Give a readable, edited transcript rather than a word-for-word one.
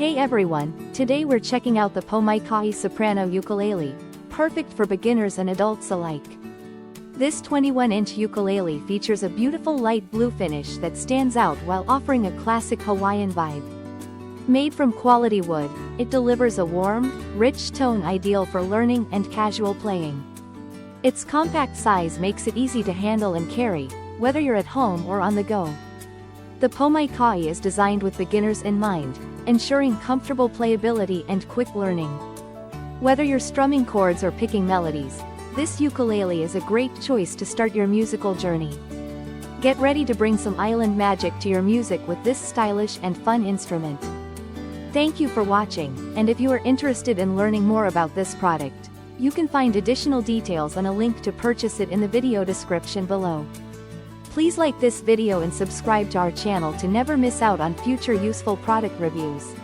Hey everyone, today we're checking out the POMAIKAI Soprano Ukulele, perfect for beginners and adults alike. This 21-inch ukulele features a beautiful light blue finish that stands out while offering a classic Hawaiian vibe. Made from quality wood, it delivers a warm, rich tone ideal for learning and casual playing. Its compact size makes it easy to handle and carry, whether you're at home or on the go. The POMAIKAI is designed with beginners in mind, ensuring comfortable playability and quick learning. Whether you're strumming chords or picking melodies, this ukulele is a great choice to start your musical journey. Get ready to bring some island magic to your music with this stylish and fun instrument. Thank you for watching, and if you are interested in learning more about this product, you can find additional details on a link to purchase it in the video description below. Please like this video and subscribe to our channel to never miss out on future useful product reviews.